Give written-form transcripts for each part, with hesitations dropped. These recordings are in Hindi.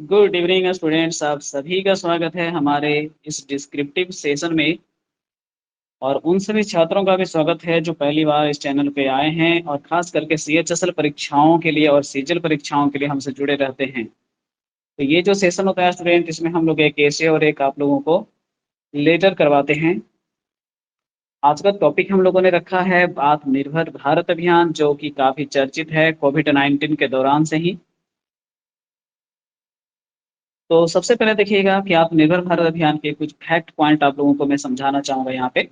गुड इवनिंग स्टूडेंट्स, आप सभी का स्वागत है हमारे इस डिस्क्रिप्टिव सेशन में। और उन सभी छात्रों का भी स्वागत है जो पहली बार इस चैनल पे आए हैं और खास करके सीएचएसएल परीक्षाओं के लिए और सीजीएल परीक्षाओं के लिए हमसे जुड़े रहते हैं। तो ये जो सेशन होता है स्टूडेंट, इसमें हम लोग एक ऐसे और एक आप लोगों को लेटर करवाते हैं। आज का टॉपिक हम लोगों ने रखा है आत्मनिर्भर भारत अभियान, जो कि काफी चर्चित है कोविड-19 के दौरान से ही। तो सबसे पहले देखिएगा कि आत्मनिर्भर भारत अभियान के कुछ फैक्ट पॉइंट आप लोगों को मैं समझाना चाहूंगा यहाँ पे।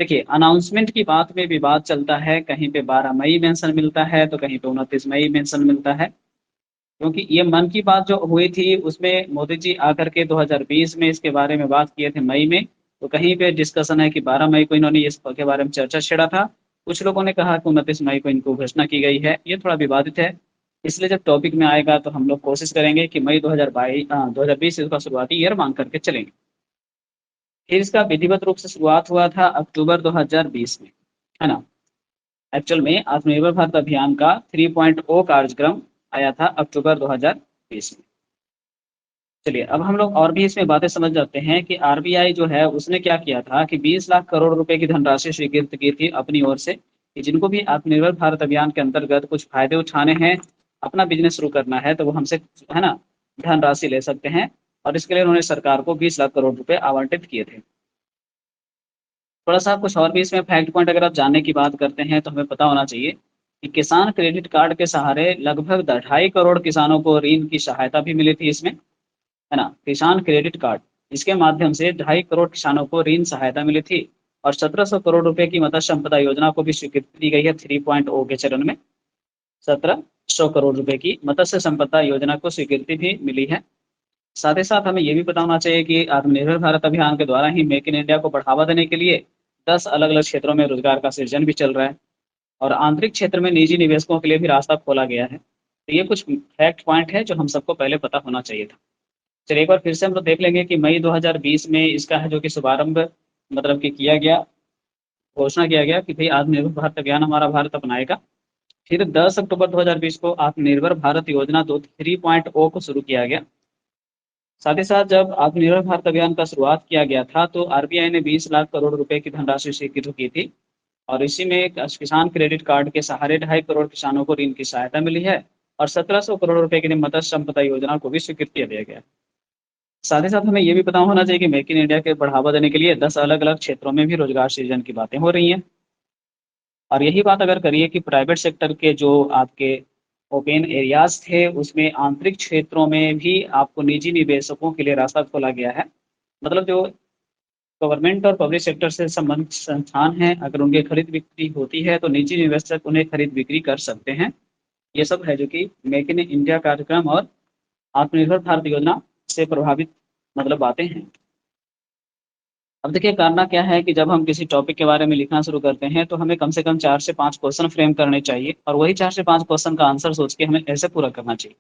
देखिए, अनाउंसमेंट की बात में विवाद चलता है, कहीं पे 12 मई मेंशन मिलता है तो कहीं पे 29 मई मेंशन मिलता है। क्योंकि ये मन की बात जो हुई थी उसमें मोदी जी आकर के 2020 में इसके बारे में बात किए थे मई में। तो कहीं पे डिस्कशन है कि 12 मई को इन्होंने इसके बारे में चर्चा छेड़ा था। कुछ लोगों ने कहा कि 29 मई को इनको घोषणा की गई है, ये थोड़ा विवादित है। इसलिए जब टॉपिक में आएगा तो हम लोग कोशिश करेंगे कि मई 2020 इसका शुरुआती ईयर मान करके चलेंगे। फिर इसका विधिवत रूप से शुरुआत हुआ था अक्टूबर 2020 में, है ना। एक्चुअल में आत्मनिर्भर भारत अभियान का 3.0 कार्यक्रम आया था अक्टूबर 2020 में। चलिए, अब हम लोग और भी इसमें बातें समझ जाते हैं कि आरबीआई जो है उसने क्या किया था कि 20 लाख करोड़ रुपए की धनराशि स्वीकृत की थी अपनी ओर से, कि जिनको भी आत्मनिर्भर भारत अभियान के अंतर्गत कुछ फायदे उठाने हैं, अपना बिजनेस शुरू करना है, तो वो हमसे, है ना, धनराशि ले सकते हैं। और इसके लिए उन्होंने सरकार को 20 लाख करोड़ रुपए आवंटित किए थे। थोड़ा सा कुछ और भी इसमें फैक्ट पॉइंट अगर आप जानने की बात करते हैं तो हमें पता होना चाहिए कि किसान क्रेडिट कार्ड के सहारे लगभग 2.5 करोड़ किसानों को ऋण की सहायता भी मिली थी इसमें, है ना। किसान क्रेडिट कार्ड, इसके माध्यम से 2.5 करोड़ किसानों को ऋण सहायता मिली थी। और 1700 करोड़ रुपए की मत्स्य संपदा योजना को भी स्वीकृति दी गई है 3.0 के चरण में। 1700 करोड़ रुपए की मत्स्य संपदा योजना को स्वीकृति भी मिली है। साथ ही साथ हमें ये भी पता होना चाहिए कि आत्मनिर्भर भारत अभियान के द्वारा ही मेक इन इंडिया को बढ़ावा देने के लिए 10 अलग अलग क्षेत्रों में रोजगार का सृजन भी चल रहा है। और आंतरिक क्षेत्र में निजी निवेशकों के लिए भी रास्ता खोला गया है। तो ये कुछ फैक्ट पॉइंट है जो हम सबको पहले पता होना चाहिए था। चलिए, एक बार फिर से हम लोग देख लेंगे कि मई 2020 में इसका है जो कि शुभारंभ, मतलब कि किया गया, घोषणा किया गया कि भाई आत्मनिर्भर भारत अभियान हमारा भारत अपनाएगा। फिर 10 अक्टूबर 2020 को आत्मनिर्भर भारत योजना 3.0 को शुरू किया गया। साथ ही साथ जब आत्मनिर्भर भारत अभियान का शुरुआत किया गया था तो आरबीआई ने 20 लाख करोड़ रुपए की धनराशि स्वीकृत की थी। और इसी में किसान क्रेडिट कार्ड के सहारे 2.5 करोड़ किसानों को ऋण की सहायता मिली है। और 1700 करोड़ रुपए की मत्स्य संपदा योजना को भी स्वीकृत किया दिया गया। साथ ही साथ हमें ये भी पता होना चाहिए कि मेक इन इंडिया के बढ़ावा देने के लिए 10 अलग अलग क्षेत्रों में भी रोजगार सृजन की बातें हो रही हैं। और यही बात अगर करिए कि प्राइवेट सेक्टर के जो आपके ओपन एरियाज थे उसमें आंतरिक क्षेत्रों में भी आपको निजी निवेशकों के लिए रास्ता खोला गया है। मतलब जो गवर्नमेंट और पब्लिक सेक्टर से संबंधित संस्थान हैं, अगर उनकी खरीद बिक्री होती है तो निजी निवेशक उन्हें खरीद बिक्री कर सकते हैं। ये सब है जो कि मेक इन इंडिया कार्यक्रम और आत्मनिर्भर भारत योजना से प्रभावित, मतलब बातें हैं। अब देखिए, करना क्या है कि जब हम किसी टॉपिक के बारे में लिखना शुरू करते हैं तो हमें कम से कम 4 से 5 क्वेश्चन फ्रेम करने चाहिए और वही 4 से 5 क्वेश्चन का आंसर सोच के हमें ऐसे पूरा करना चाहिए।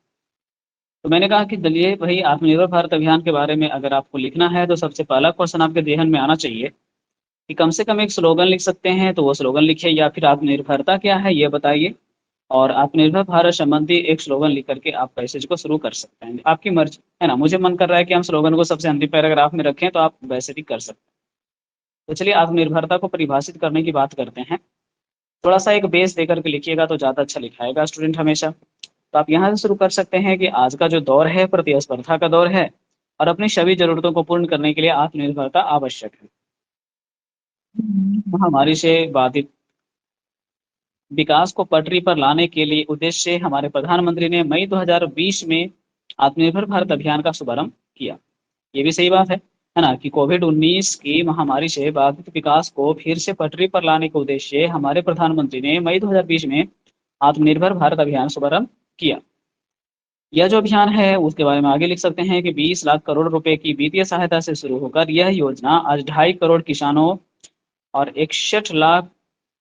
तो मैंने कहा कि चलिए भाई, आत्मनिर्भर भारत अभियान के बारे में अगर आपको लिखना है तो सबसे पहला क्वेश्चन आपके ध्यान में आना चाहिए कि कम से कम एक स्लोगन लिख सकते हैं तो वो स्लोगन लिखिए, या फिर आत्मनिर्भरता क्या है ये बताइए। और आत्मनिर्भर भारत संबंधी एक स्लोगन लिख करके आप पैसेज को शुरू कर सकते हैं, आपकी मर्जी, है ना। मुझे मन कर रहा है कि हम स्लोगन को सबसे अंतिम पैराग्राफ में रखें, तो आप वैसे भी कर सकते हैं। तो चलिए, आत्मनिर्भरता को परिभाषित करने की बात करते हैं। थोड़ा सा एक बेस देकर के लिखिएगा तो ज़्यादा अच्छा लिखाएगा स्टूडेंट हमेशा। तो आप यहाँ से शुरू कर सकते हैं कि आज का जो दौर है प्रतिस्पर्धा का दौर है और अपनी सभी जरूरतों को पूर्ण करने के लिए आत्मनिर्भरता आवश्यक है। महामारी से बाधित विकास को पटरी पर लाने के लिए उद्देश्य से हमारे प्रधानमंत्री ने मई 2020 में आत्मनिर्भर भारत अभियान का शुभारंभ किया। ये भी सही बात है ना, कि कोविड-19 की महामारी से बाधित विकास को फिर से पटरी पर लाने के उद्देश्य से हमारे प्रधानमंत्री ने मई 2020 में आत्मनिर्भर भारत अभियान शुभारंभ किया। यह जो अभियान है उसके बारे में आगे लिख सकते हैं कि 20 लाख करोड़ रुपए की वित्तीय सहायता से शुरू होकर यह योजना आज 2.5 करोड़ किसानों और 61 लाख,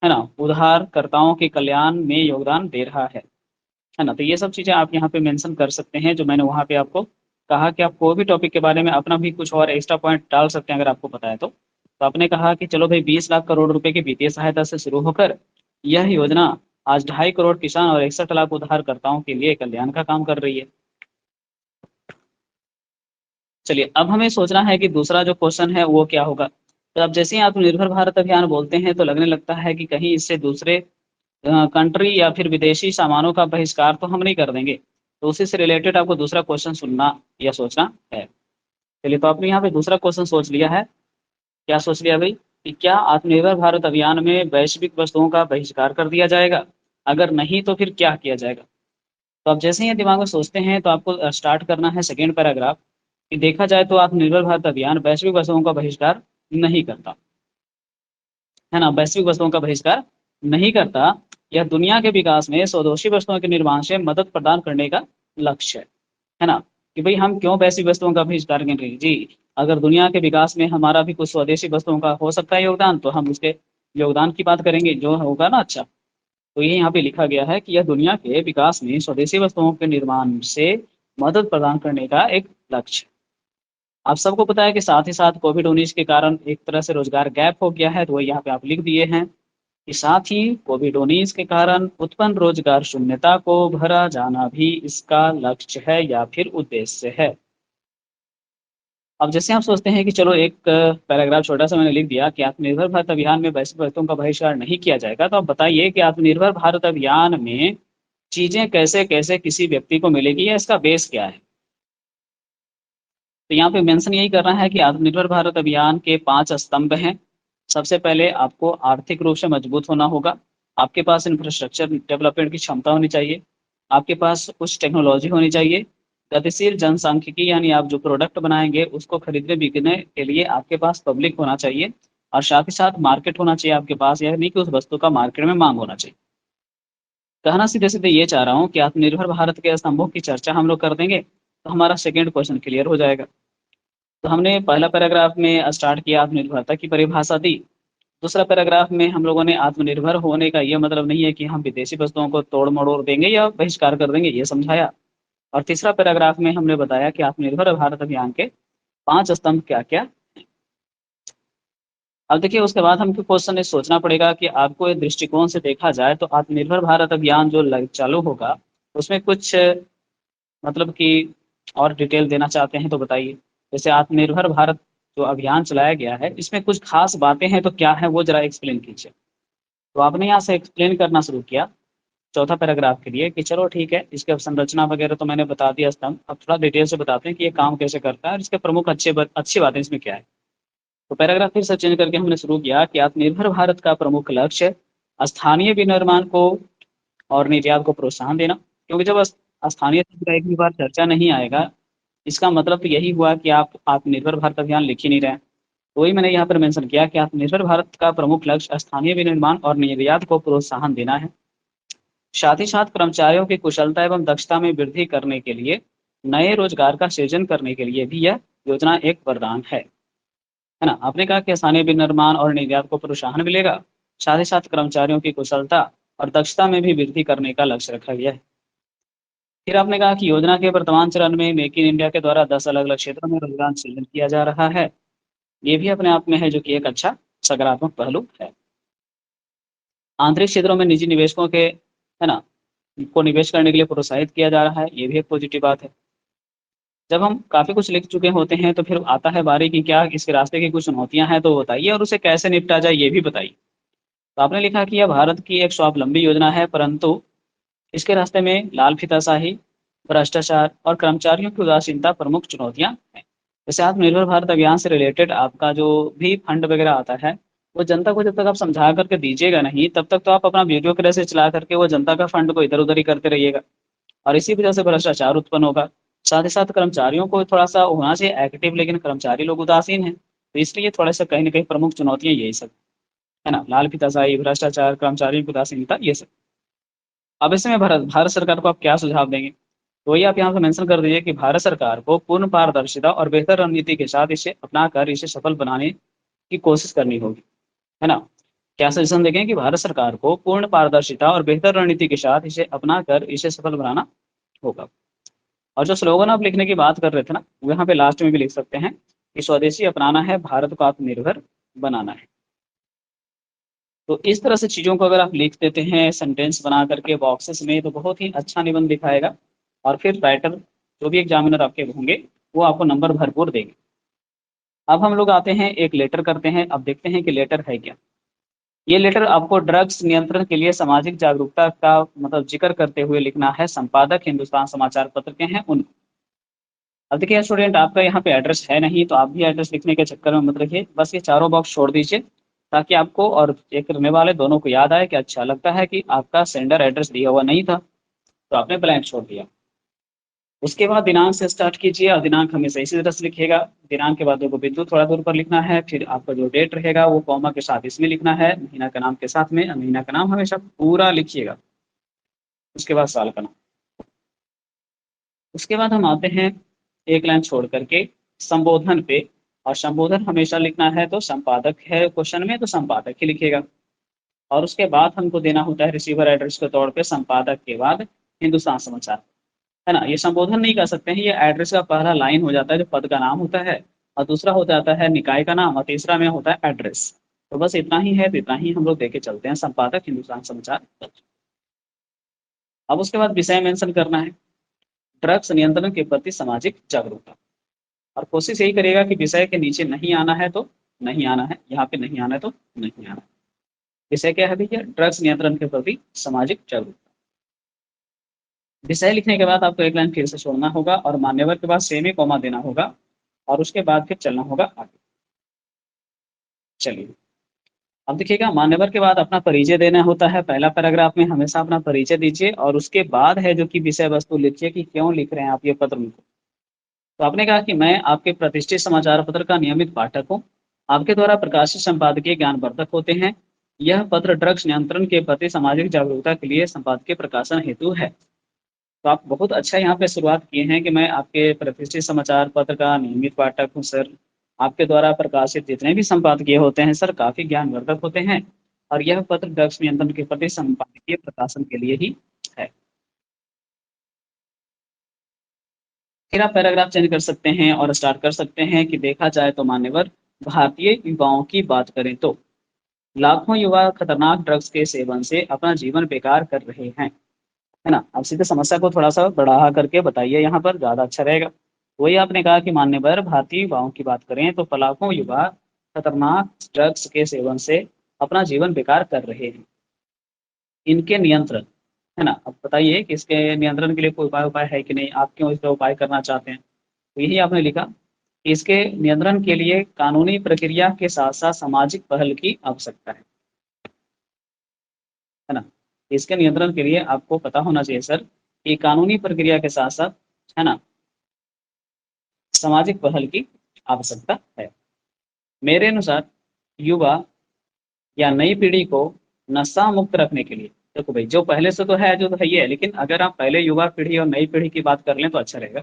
है ना, उधारकर्ताओं के कल्याण में योगदान दे रहा है ना। तो ये सब चीज़ें आप यहाँ पे मेंशन कर सकते हैं जो मैंने वहाँ पे आपको कहा कि आप कोई भी टॉपिक के बारे में अपना भी कुछ और एक्स्ट्रा पॉइंट डाल सकते हैं अगर आपको पता है तो आपने कहा कि चलो भाई 20 लाख करोड़ रुपए की वित्तीय सहायता से शुरू होकर यह योजना आज 2.5 करोड़ किसान और 61 लाख उधारकर्ताओं के लिए कल्याण का काम कर रही है। चलिए अब हमें सोचना है कि दूसरा जो क्वेश्चन है वो क्या होगा। तो अब जैसे ही आत्मनिर्भर भारत अभियान बोलते हैं तो लगने लगता है कि कहीं इससे दूसरे कंट्री या फिर विदेशी सामानों का बहिष्कार तो हम नहीं कर देंगे। तो उसी से रिलेटेड आपको दूसरा क्वेश्चन सुनना या सोचना है। चलिए तो आपने यहाँ पे दूसरा क्वेश्चन सोच लिया है। क्या सोच लिया भाई कि क्या आत्मनिर्भर भारत अभियान में वैश्विक वस्तुओं का बहिष्कार कर दिया जाएगा? अगर नहीं तो फिर क्या किया जाएगा? तो आप जैसे ही दिमाग में सोचते हैं तो आपको स्टार्ट करना है सेकेंड पैराग्राफ कि देखा जाए तो आत्मनिर्भर भारत अभियान वैश्विक वस्तुओं का बहिष्कार नहीं करता, है ना, वैश्विक वस्तुओं का बहिष्कार नहीं करता। यह दुनिया के विकास में स्वदेशी वस्तुओं के निर्माण से मदद प्रदान करने का लक्ष्य है ना। कि भाई हम क्यों वैश्विक वस्तुओं का बहिष्कार करेंगे जी, अगर दुनिया के विकास में हमारा भी कुछ स्वदेशी वस्तुओं का हो सकता है योगदान, तो हम उसके योगदान की बात करेंगे जो होगा ना। अच्छा, तो ये यहाँ पे लिखा गया है कि यह दुनिया के विकास में स्वदेशी वस्तुओं के निर्माण से मदद प्रदान करने का एक लक्ष्य। आप सबको पता है कि साथ ही साथ कोविड-19 के कारण एक तरह से रोजगार गैप हो गया है, तो वही यहाँ पे आप लिख दिए हैं कि साथ ही कोविड-19 के कारण उत्पन्न रोजगार शून्यता को भरा जाना भी इसका लक्ष्य है या फिर उद्देश्य है। अब जैसे आप सोचते हैं कि चलो एक पैराग्राफ छोटा-सा मैंने लिख दिया कि आत्मनिर्भर भारत अभियान में वैश्विक वस्तुओं का बहिष्कार नहीं किया जाएगा, तो आप बताइए कि आत्मनिर्भर भारत अभियान में चीज़ें कैसे-कैसे किसी व्यक्ति को मिलेगी या इसका बेस क्या है? तो यहाँ पे मेंशन यही कर रहा है कि आत्मनिर्भर भारत अभियान के 5 स्तंभ हैं। सबसे पहले आपको आर्थिक रूप से मजबूत होना होगा। आपके पास इंफ्रास्ट्रक्चर डेवलपमेंट की क्षमता होनी चाहिए। आपके पास कुछ टेक्नोलॉजी होनी चाहिए। गतिशील जनसांख्यिकी यानी आप जो प्रोडक्ट बनाएँगे उसको खरीदने बिकने के लिए आपके पास पब्लिक होना चाहिए और साथ ही साथ मार्केट होना चाहिए आपके पास, यानी कि उस वस्तु का मार्केट में माँग होना चाहिए। कहना सीधे-सीधे ये चाह रहा हूँ कि आत्मनिर्भर भारत के स्तंभों की चर्चा हम लोग कर देंगे, तो हमारा सेकंड क्वेश्चन क्लियर हो जाएगा। तो हमने पहला पैराग्राफ में स्टार्ट किया आत्मनिर्भरता की परिभाषा दी। दूसरा पैराग्राफ में हम लोगों ने आत्मनिर्भर होने का ये मतलब नहीं है कि हम विदेशी वस्तुओं को तोड़-मड़ोड़ देंगे या बहिष्कार कर देंगे, ये समझाया। और तीसरा पैराग्राफ में हमने बताया कि आत्मनिर्भर भारत अभियान के 5 स्तंभ क्या-क्या। अब देखिए उसके बाद हमको क्वेश्चन ये सोचना पड़ेगा कि आपको इस दृष्टिकोण से देखा जाए तो आत्मनिर्भर भारत अभियान जो चालू होगा, उसमें कुछ मतलब कि और डिटेल देना चाहते हैं तो बताइए। जैसे आत्मनिर्भर भारत जो अभियान चलाया गया है, इसमें कुछ खास बातें हैं तो क्या है वो ज़रा एक्सप्लेन कीजिए। तो आपने यहाँ से एक्सप्लेन करना शुरू किया चौथा पैराग्राफ के लिए कि चलो ठीक है, इसके संरचना वगैरह तो मैंने बता दिया स्तंभ, अब थोड़ा डिटेल से बताते हैं कि ये काम कैसे करता है और इसके प्रमुख अच्छी बातें इसमें क्या है। तो पैराग्राफ फिर से चेंज करके हमने शुरू किया कि आत्मनिर्भर भारत का प्रमुख लक्ष्य स्थानीय विनिर्माण को और निर्यात को प्रोत्साहन देना। क्योंकि जब स्थानीय शब्द का एक भी बार चर्चा नहीं आएगा, इसका मतलब तो यही हुआ कि आप आत्मनिर्भर भारत अभियान लिख ही नहीं रहे हैं। तो वही मैंने यहाँ पर मेंशन किया कि आत्मनिर्भर भारत का प्रमुख लक्ष्य स्थानीय विनिर्माण और निर्यात को प्रोत्साहन देना है। साथ ही साथ कर्मचारियों की कुशलता एवं दक्षता में वृद्धि करने के लिए नए रोजगार का सृजन करने के लिए भी यह योजना एक वरदान है ना। आपने कहा कि स्थानीय विनिर्माण और निर्यात को प्रोत्साहन मिलेगा, साथ ही साथ कर्मचारियों की कुशलता और दक्षता में भी वृद्धि करने का लक्ष्य रखा गया है। फिर आपने कहा कि योजना के वर्तमान चरण में मेक इन इंडिया के द्वारा 10 अलग-अलग क्षेत्रों में रोजगार सृजन किया जा रहा है। ये भी अपने आप में है जो कि एक अच्छा सकारात्मक पहलू है। आंतरिक क्षेत्रों में निजी निवेशकों के है ना, को निवेश करने के लिए प्रोत्साहित किया जा रहा है, ये भी एक पॉजिटिव बात है। जब हम काफ़ी कुछ लिख चुके होते हैं तो फिर आता है बारी कि क्या इसके रास्ते की कुछ चुनौतियाँ हैं तो बताइए और उसे कैसे निपटा जाए ये भी बताइए। तो आपने लिखा कि यह भारत की एक स्वावलंबी योजना है, परंतु इसके रास्ते में लाल फीताशाही, भ्रष्टाचार और कर्मचारियों की उदासीनता प्रमुख चुनौतियाँ हैं। जैसे आत्मनिर्भर भारत अभियान से रिलेटेड आपका जो भी फंड वगैरह आता है, वो जनता को जब तक आप समझा करके दीजिएगा नहीं, तब तक तो आप अपना वीडियो की तरह से चला करके वो जनता का फंड को इधर-उधर ही करते रहिएगा और इसी वजह से भ्रष्टाचार उत्पन्न होगा। साथ ही साथ कर्मचारियों को थोड़ा-सा होना चाहिए एक्टिव, लेकिन कर्मचारी लोग उदासीन हैं। तो इसलिए थोड़ा-सा कहीं न कहीं प्रमुख चुनौतियाँ यही सब, है ना? लाल फीताशाही, भ्रष्टाचार, कर्मचारियों की उदासीनता ये सब। अब ऐसे में भारत भारत सरकार को आप क्या सुझाव देंगे? तो वही आप यहाँ पे मेंशन कर दीजिए कि भारत सरकार को पूर्ण पारदर्शिता और बेहतर रणनीति के साथ इसे अपनाकर इसे सफल बनाने की कोशिश करनी होगी, है ना? क्या सजेशन देंगे कि भारत सरकार को पूर्ण पारदर्शिता और बेहतर रणनीति के साथ इसे अपनाकर इसे सफल बनाना होगा। और जो स्लोगन आप लिखने की बात कर रहे थे ना, वो यहाँ पे लास्ट में भी लिख सकते हैं कि स्वदेशी अपनाना है, भारत को आत्मनिर्भर बनाना है। तो इस तरह से चीज़ों को अगर आप लिख देते हैं सेंटेंस बना करके बॉक्सेस में, तो बहुत ही अच्छा निबंध दिखाएगा और फिर राइटर जो भी एग्जामिनर आपके होंगे वो आपको नंबर भरपूर देगी। अब हम लोग आते हैं एक लेटर करते हैं, अब देखते हैं कि लेटर है क्या। ये लेटर आपको ड्रग्स नियंत्रण के लिए सामाजिक जागरूकता का मतलब जिक्र करते हुए लिखना है, संपादक हिंदुस्तान समाचार पत्र के हैं उनको। अब देखिए स्टूडेंट, आपका यहाँ पे एड्रेस है नहीं, तो आप भी एड्रेस लिखने के चक्कर में मत रहिए, बस ये चारों बॉक्स छोड़ दीजिए, ताकि आपको और चेक करने वाले दोनों को याद आए कि अच्छा लगता है कि आपका सेंडर एड्रेस दिया हुआ नहीं था, तो आपने ब्लैंक छोड़ दिया। उसके बाद दिनांक से स्टार्ट कीजिए, और दिनांक हमेशा इसी तरह से लिखिएगा। दिनांक के बाद देखो बिंदु थोड़ा दूर पर लिखना है, फिर आपका जो डेट रहेगा वो कॉमा के साथ इसमें लिखना है, महीना का नाम के साथ में, महीना का नाम हमेशा पूरा लिखिएगा। उसके बाद साल का नाम। उसके बाद हम आते हैं एक लाइन छोड़ करके संबोधन पे, और संबोधन हमेशा लिखना है तो संपादक है क्वेश्चन में, तो संपादक ही लिखिएगा। और उसके बाद हमको देना होता है रिसीवर एड्रेस के तौर पे, संपादक के बाद हिंदुस्तान समाचार, है ना। ये संबोधन नहीं कर सकते हैं, ये एड्रेस का पहला लाइन हो जाता है जो पद का नाम होता है, और दूसरा हो जाता है निकाय का नाम, और तीसरा में होता है एड्रेस। तो बस इतना ही है, तो इतना ही हम लोग देके चलते हैं, संपादक हिंदुस्तान समाचार। अब उसके बाद विषय मेंशन करना है, ड्रग्स नियंत्रण के प्रति सामाजिक जागरूकता, और कोशिश यही करिएगा कि विषय के नीचे नहीं आना है तो नहीं आना है, यहाँ पे नहीं आना है तो नहीं आना है। विषय क्या है भैया? ड्रग्स नियंत्रण के प्रति सामाजिक जागरूकता। विषय लिखने के बाद आपको एक लाइन फिर से छोड़ना होगा, और मान्यवर के बाद सेमी कॉमा देना होगा, और उसके बाद फिर चलना होगा आगे। चलिए, अब देखिएगा, मान्यवर के बाद अपना परिचय देना होता है, पहला पैराग्राफ में हमेशा अपना परिचय दीजिए, और उसके बाद है जो कि विषय वस्तु लिखिए कि क्यों लिख रहे हैं आप ये पत्र मुझको। तो आपने कहा कि मैं आपके प्रतिष्ठित समाचार पत्र का नियमित पाठक हूँ, आपके द्वारा प्रकाशित संपादकीय ज्ञानवर्धक होते हैं। यह पत्र ड्रग्स नियंत्रण के प्रति सामाजिक जागरूकता के लिए संपादकीय प्रकाशन हेतु है। तो आप बहुत अच्छा यहाँ पे शुरुआत किए हैं कि मैं आपके प्रतिष्ठित समाचार पत्र का नियमित पाठक हूँ सर। आपके द्वारा प्रकाशित जितने भी संपादकीय होते हैं सर, काफी ज्ञानवर्धक होते हैं, और यह पत्र ड्रग्स नियंत्रण के प्रति संपादकीय प्रकाशन के लिए ही है। फिर आप पैराग्राफ चेंज कर सकते हैं और स्टार्ट कर सकते हैं कि देखा जाए तो मान्यवर, भारतीय युवाओं की बात करें तो लाखों युवा खतरनाक ड्रग्स के सेवन से अपना जीवन बेकार कर रहे हैं, है ना। अब सीधे समस्या को थोड़ा सा बढ़ा करके बताइए, यहाँ पर ज्यादा अच्छा रहेगा। वही आपने कहा कि मान्यवर, भारतीय युवाओं की बात करें तो लाखों युवा खतरनाक ड्रग्स के सेवन से अपना जीवन बेकार कर रहे हैं, इनके नियंत्रण, है ना। अब बताइए कि इसके नियंत्रण के लिए कोई उपाय उपाय है कि नहीं, आप क्यों इसका उपाय करना चाहते हैं। तो यही आपने लिखा कि इसके नियंत्रण के लिए कानूनी प्रक्रिया के साथ साथ सामाजिक पहल की आवश्यकता है ना। इसके नियंत्रण के लिए आपको पता होना चाहिए सर कि कानूनी प्रक्रिया के साथ साथ, है ना, सामाजिक पहल की आवश्यकता है। मेरे अनुसार युवा या नई पीढ़ी को नशा मुक्त रखने के लिए, देखो भाई, जो पहले से तो है जो तो है ही है, लेकिन अगर आप पहले युवा पीढ़ी और नई पीढ़ी की बात कर लें तो अच्छा रहेगा।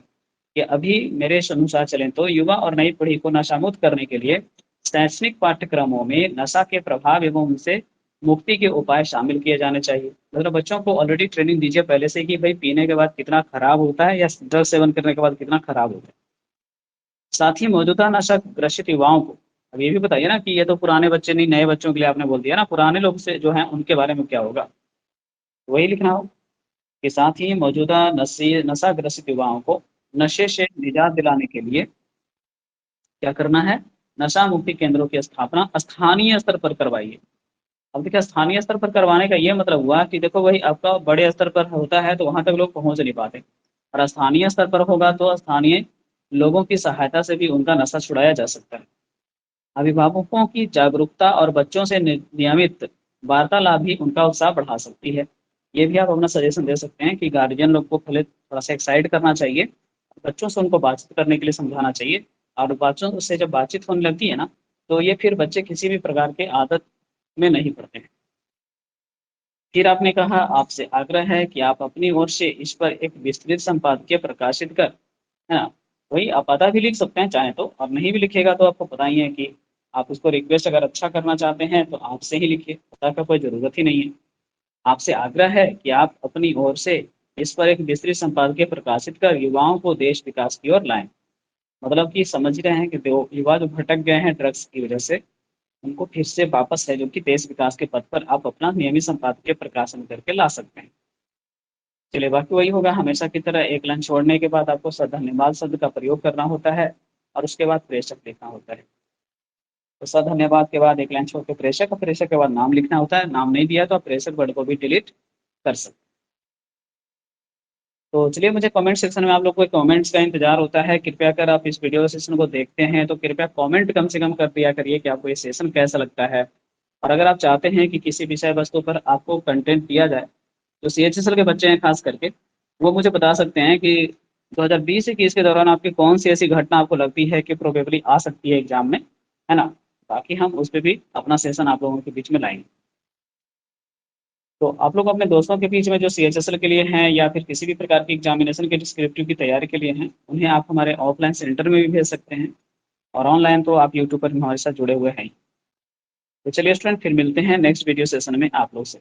कि अभी मेरे अनुसार चलें तो युवा और नई पीढ़ी को नशा मुक्त करने के लिए शैक्षणिक पाठ्यक्रमों में नशा के प्रभाव एवं उनसे मुक्ति के उपाय शामिल किए जाने चाहिए। मतलब बच्चों को ऑलरेडी ट्रेनिंग दीजिए पहले से कि भाई पीने के बाद कितना खराब होता है, या ड्रग सेवन करने के बाद कितना खराब होता है। साथ ही मौजूदा नशा ग्रसित युवाओं को अब ये भी बताइए ना कि ये तो पुराने बच्चे नहीं, नए बच्चों के लिए आपने बोल दिया ना, पुराने लोग से जो हैं उनके बारे में क्या होगा, वही लिखना हो कि साथ ही मौजूदा नशा ग्रसित युवाओं को नशे से निजात दिलाने के लिए क्या करना है, नशा मुक्ति केंद्रों की स्थापना स्थानीय स्तर पर करवाइए। अब देखिए, स्थानीय स्तर पर करवाने का ये मतलब हुआ कि देखो वही आपका बड़े स्तर पर होता है तो वहां तक लोग पहुंच नहीं पाते, और स्थानीय स्तर पर होगा तो स्थानीय लोगों की सहायता से भी उनका नशा छुड़ाया जा सकता है। अभिभावकों की जागरूकता और बच्चों से नियमित वार्तालाप भी उनका उत्साह बढ़ा सकती है। ये भी आप अपना सजेशन दे सकते हैं कि गार्जियन लोग को पहले थोड़ा सा एक्साइट करना चाहिए, बच्चों से उनको बातचीत करने के लिए समझाना चाहिए, और बच्चों से जब बातचीत होने लगती है ना, तो ये फिर बच्चे किसी भी प्रकार के आदत में नहीं पड़ते हैं। फिर आपने कहा आपसे आग्रह है कि आप अपनी ओर से इस पर एक विस्तृत संपादकीय प्रकाशित कर, है ना, वही आप पता भी लिख सकते हैं चाहे तो, और नहीं भी लिखेगा तो आपको पता ही है कि आप उसको रिक्वेस्ट अगर अच्छा करना चाहते हैं तो आपसे ही लिखिए, पता का कोई ज़रूरत ही नहीं है। आपसे आग्रह है कि आप अपनी ओर से इस पर एक विस्तृत संपादकीय प्रकाशित कर युवाओं को देश विकास की ओर लाएं। मतलब कि समझ रहे हैं कि जो युवा जो भटक गए हैं ड्रग्स की वजह से, उनको फिर से वापस है जो कि देश विकास के पथ पर आप अपना नियमित संपादकीय प्रकाशन करके ला सकते हैं। चलिए, बाकी वही होगा हमेशा की तरह, एक लाइन छोड़ने के बाद आपको धन्यवाद शब्द का प्रयोग करना होता है और उसके बाद प्रेषक लिखना होता है। तो धन्यवाद के बाद एक लाइन छोड़ के प्रेषक, और प्रेषक के बाद नाम लिखना होता है। नाम नहीं दिया तो आप प्रेषक वर्ड को भी डिलीट कर सकते हैं। तो चलिए, मुझे कमेंट सेक्शन में आप लोग को कमेंट्स का इंतजार होता है। कृपया कर आप इस वीडियो सेशन को देखते हैं तो कृपया कमेंट कम से कम कर दिया करिए कि आपको ये सेशन कैसा लगता है। और अगर आप चाहते हैं कि किसी विषय वस्तु पर आपको कंटेंट दिया जाए, जो CHSL के बच्चे हैं खास करके, वो मुझे बता सकते हैं कि 2020-21 के दौरान आपकी कौन सी ऐसी घटना आपको लगती है कि प्रोबेबली आ सकती है एग्जाम में, है ना। बाकी हम उस पर भी अपना सेशन आप लोगों के बीच में लाएंगे। तो आप लोग अपने दोस्तों के बीच में जो CHSL के लिए हैं या फिर किसी भी प्रकार की एग्जामिनेशन के डिस्क्रिप्टिव की तैयारी के लिए हैं, उन्हें आप हमारे ऑफलाइन सेंटर में भी भेज सकते हैं, और ऑनलाइन तो आप यूट्यूब पर हमारे साथ जुड़े हुए हैं। तो चलिए स्टूडेंट, फिर मिलते हैं नेक्स्ट वीडियो सेशन में आप लोग से।